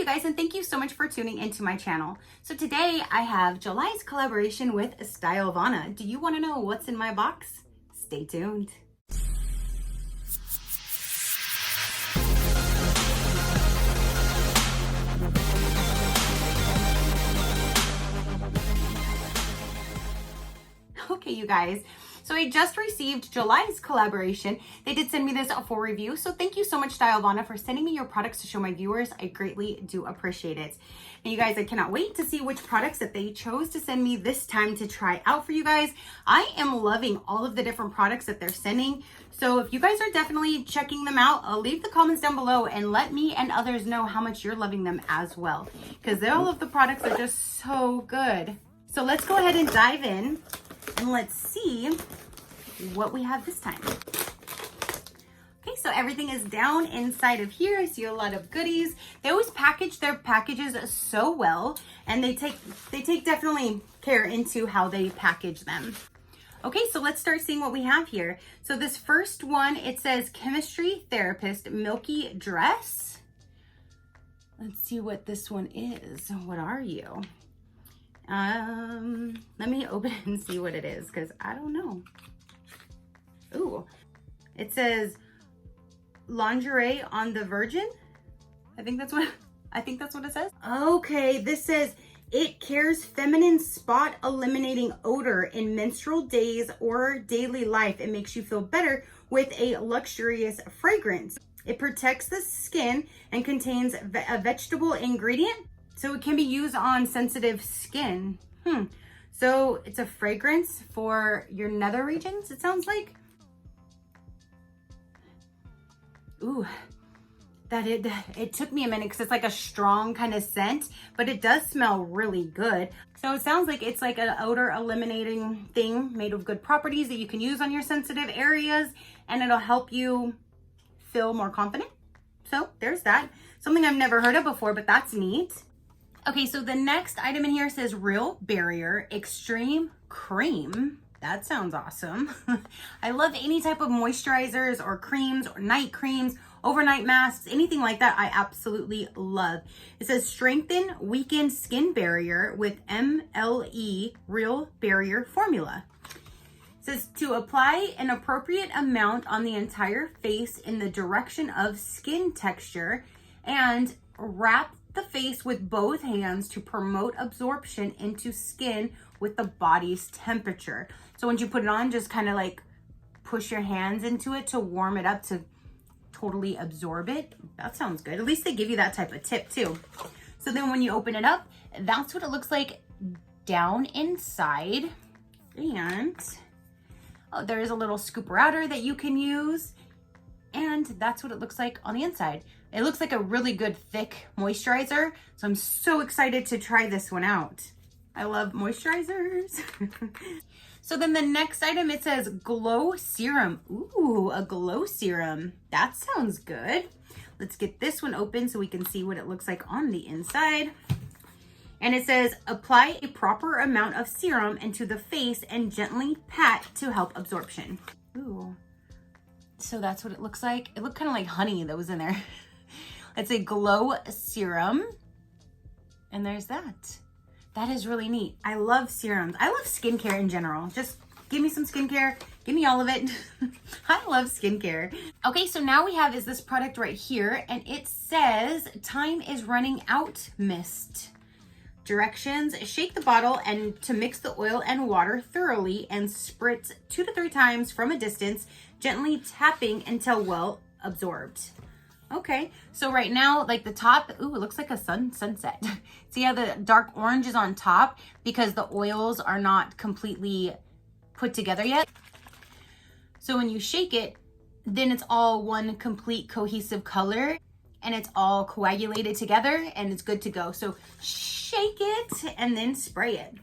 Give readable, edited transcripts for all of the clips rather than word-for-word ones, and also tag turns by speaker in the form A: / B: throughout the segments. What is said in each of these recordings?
A: guys, and thank you so much for tuning into my channel. So today I have July's collaboration with STYLEVANA. Do you want to know what's in my box? Stay tuned. Okay, you guys. So I just received July's collaboration. They did send me this for review. So thank you so much, STYLEVANA, for sending me your products to show my viewers. I greatly do appreciate it. And you guys, I cannot wait to see which products that they chose to send me this time to try out for you guys. I am loving all of the different products that they're sending. So if you guys are definitely checking them out, leave the comments down below and let me and others know how much you're loving them as well. Because all of the products are just so good. So let's go ahead and dive in. And let's see what we have this time. Okay, so everything is down inside of here. I see a lot of goodies. They always package their packages so well, and they take definitely care into how they package them. Okay, so let's start seeing what we have here. So this first one, it says Chemistry Therapist Milky Dress. Let's see what this one is. What are you? Let me open it and see what it is, because I don't know. Ooh, it says lingerie on the virgin. I think that's what it says. Okay, this says it cares feminine spot eliminating odor in menstrual days or daily life. It makes you feel better with a luxurious fragrance. It protects the skin and contains a vegetable ingredient, so it can be used on sensitive skin. So it's a fragrance for your nether regions, it sounds like. Ooh, it took me a minute because it's like a strong kind of scent, but it does smell really good. So it sounds like it's like an odor eliminating thing made of good properties that you can use on your sensitive areas, and it'll help you feel more confident. So there's that. Something I've never heard of before, but that's neat. Okay, so the next item in here says Real Barrier Extreme Cream. That sounds awesome. I love any type of moisturizers or creams or night creams, overnight masks, anything like that. I absolutely love. It says strengthen weakened skin barrier with MLE Real Barrier Formula. It says to apply an appropriate amount on the entire face in the direction of skin texture and wrap the face with both hands to promote absorption into skin with the body's temperature. So once you put it on, just kind of like push your hands into it to warm it up to totally absorb it. That sounds good. At least they give you that type of tip too. So then when you open it up, that's what it looks like down inside. And oh, there is a little scooper outer that you can use. And that's what it looks like on the inside. It looks like a really good thick moisturizer. So I'm so excited to try this one out. I love moisturizers. So then the next item, it says Glow Serum. Ooh, a glow serum. That sounds good. Let's get this one open so we can see what it looks like on the inside. And it says apply a proper amount of serum into the face and gently pat to help absorption. Ooh. So that's what it looks like. It looked kind of like honey that was in there. It's a glow serum. And there's that. That is really neat. I love serums. I love skincare in general. Just give me some skincare. Give me all of it. I love skincare. Okay, so now we have is this product right here. And it says time is running out mist. Directions, shake the bottle and to mix the oil and water thoroughly and spritz 2 to 3 times from a distance, gently tapping until well absorbed. Okay, so right now, like the top, ooh, it looks like a sunset. See how the dark orange is on top because the oils are not completely put together yet. So when you shake it, then it's all one complete cohesive color and it's all coagulated together and it's good to go. So shake it and then spray it.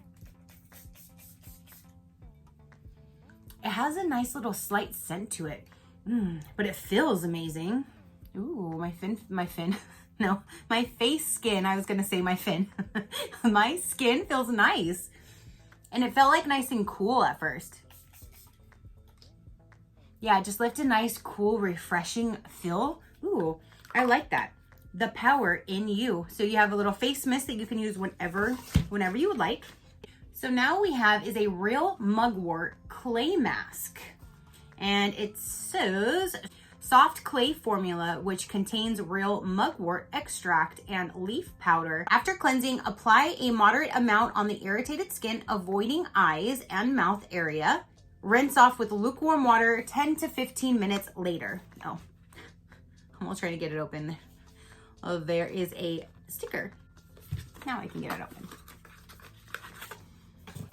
A: It has a nice little slight scent to it, but it feels amazing. Ooh, my face skin. I was gonna say my fin. My skin feels nice. And it felt like nice and cool at first. Yeah, just left a nice, cool, refreshing feel. Ooh, I like that. the power in you. So you have a little face mist that you can use whenever you would like. So now we have is a real mugwort clay mask. And it says soft clay formula, which contains real mugwort extract and leaf powder. After cleansing, apply a moderate amount on the irritated skin, avoiding eyes and mouth area. Rinse off with lukewarm water 10 to 15 minutes later. Oh, I'm almost trying to get it open. Oh, there is a sticker. Now I can get it open.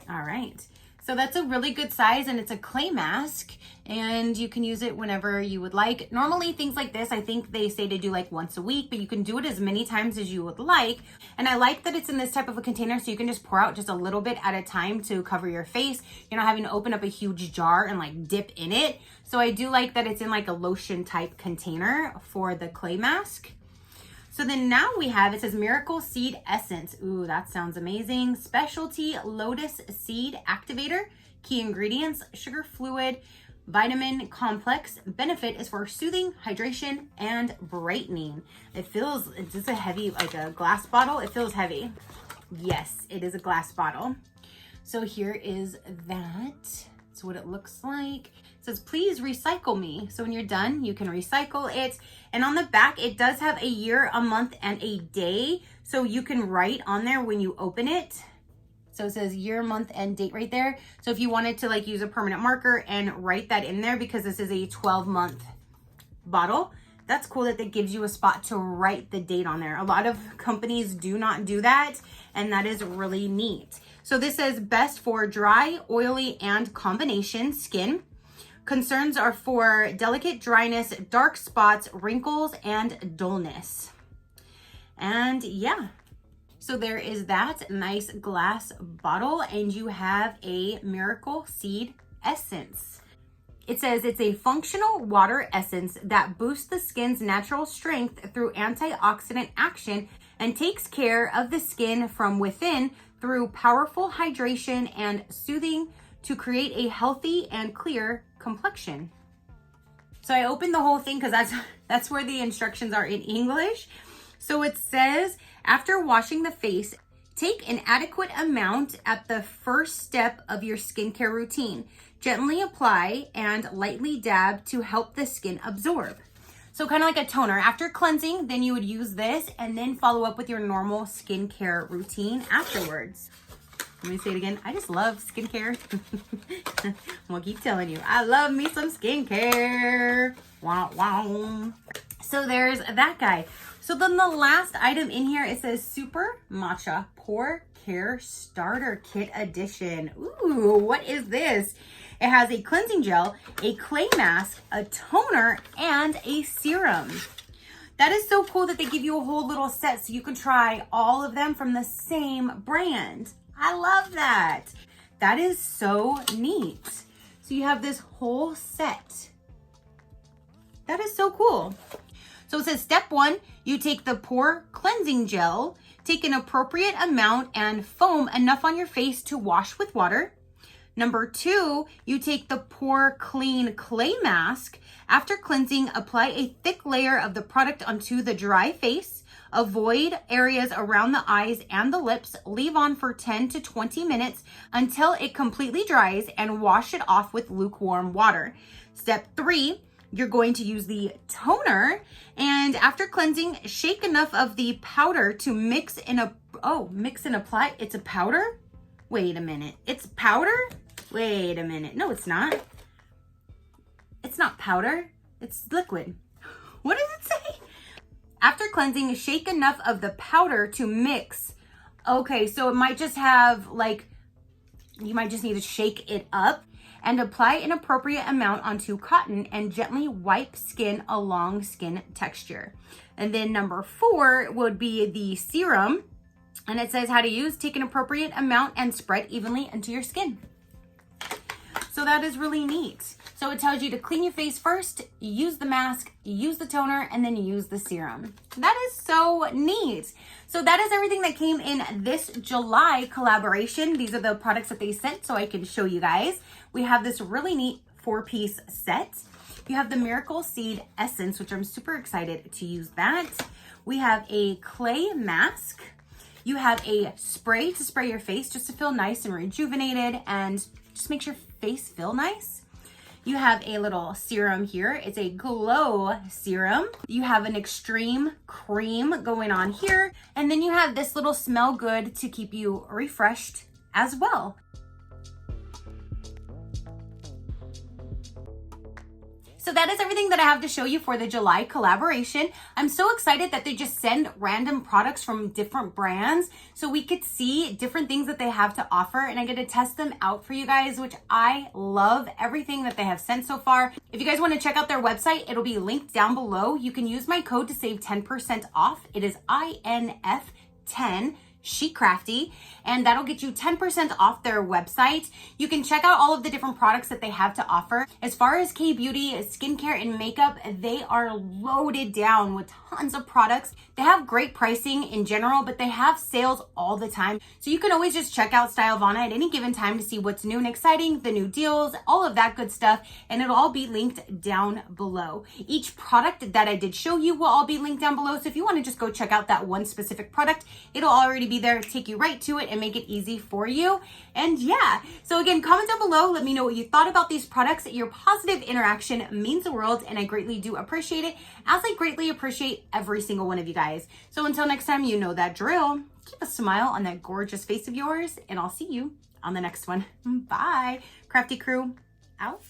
A: All right. So that's a really good size, and it's a clay mask, and you can use it whenever you would like. Normally things like this, I think they say to do like once a week, but you can do it as many times as you would like. And I like that it's in this type of a container, so you can just pour out just a little bit at a time to cover your face. You're not having to open up a huge jar and like dip in it. So I do like that it's in like a lotion type container for the clay mask. So then now we have, it says Miracle Seed Essence. Ooh, that sounds amazing. Specialty Lotus Seed Activator. Key ingredients, sugar fluid, vitamin complex. Benefit is for soothing, hydration, and brightening. It feels, it's just a heavy, like a glass bottle. It feels heavy. Yes, it is a glass bottle. So here is that. That's what it looks like. It says, please recycle me. So when you're done, you can recycle it. And on the back, it does have a year, a month, and a day. So you can write on there when you open it. So it says year, month, and date right there. So if you wanted to like use a permanent marker and write that in there, because this is a 12-month bottle, that's cool that it gives you a spot to write the date on there. A lot of companies do not do that, and that is really neat. So this says best for dry, oily, and combination skin. Concerns are for delicate dryness, dark spots, wrinkles, and dullness. And yeah, so there is that nice glass bottle, and you have a Miracle Seed Essence. It says it's a functional water essence that boosts the skin's natural strength through antioxidant action and takes care of the skin from within through powerful hydration and soothing to create a healthy and clear complexion. So I opened the whole thing because that's where the instructions are in English. So it says, after washing the face, take an adequate amount at the first step of your skincare routine. Gently apply and lightly dab to help the skin absorb. So kind of like a toner. After cleansing, then you would use this and then follow up with your normal skincare routine afterwards. Let me say it again. I just love skincare. I'm gonna keep telling you, I love me some skincare. Wow, wow. So there's that guy. So then the last item in here, it says Super Matcha Pore Care Starter Kit Edition. Ooh, what is this? It has a cleansing gel, a clay mask, a toner, and a serum. That is so cool that they give you a whole little set so you can try all of them from the same brand. I love that. That is so neat. So you have this whole set. That is so cool. So it says step 1, you take the pore cleansing gel, take an appropriate amount and foam enough on your face to wash with water. Number 2, you take the Pore Clean Clay Mask. After cleansing, apply a thick layer of the product onto the dry face. Avoid areas around the eyes and the lips. Leave on for 10 to 20 minutes until it completely dries and wash it off with lukewarm water. Step 3, you're going to use the toner, and after cleansing, shake enough of the powder to mix and apply. It's a powder? Wait a minute. It's powder? Wait a minute. No, it's not. It's not powder. It's liquid. What does it say? After cleansing, shake enough of the powder to mix. Okay, so it might just have like, you might just need to shake it up and apply an appropriate amount onto cotton and gently wipe skin along skin texture. And then number 4 would be the serum. And it says how to use, take an appropriate amount and spread evenly into your skin. So that is really neat. So it tells you to clean your face first, use the mask, use the toner, and then use the serum. That is so neat. So that is everything that came in this July collaboration. These are the products that they sent so I can show you guys. We have this really neat 4-piece set. You have the Miracle Seed Essence, which I'm super excited to use that. We have a clay mask. You have a spray to spray your face just to feel nice and rejuvenated and just makes your face feel nice. You have a little serum here. It's a glow serum. You have an extreme cream going on here. And then you have this little smell good to keep you refreshed as well. So that is everything that I have to show you for the July collaboration. I'm so excited that they just send random products from different brands so we could see different things that they have to offer, and I get to test them out for you guys, which I love everything that they have sent so far. If you guys want to check out their website, it'll be linked down below. You can use my code to save 10% off. It is INF10. SheCrafty, and that'll get you 10% off their website. You can check out all of the different products that they have to offer. As far as K-beauty, skincare, and makeup, they are loaded down with tons of products. They have great pricing in general, but they have sales all the time. So you can always just check out STYLEVANA at any given time to see what's new and exciting, the new deals, all of that good stuff, and it'll all be linked down below. Each product that I did show you will all be linked down below. So if you want to just go check out that one specific product, it'll already be there, take you right to it and make it easy for you. And yeah, so again, comment down below, let me know what you thought about these products. Your positive interaction means the world, and I greatly do appreciate it, as I greatly appreciate every single one of you guys. So until next time, you know that drill. Keep a smile on that gorgeous face of yours, and I'll see you on the next one. Bye. Crafty crew, out.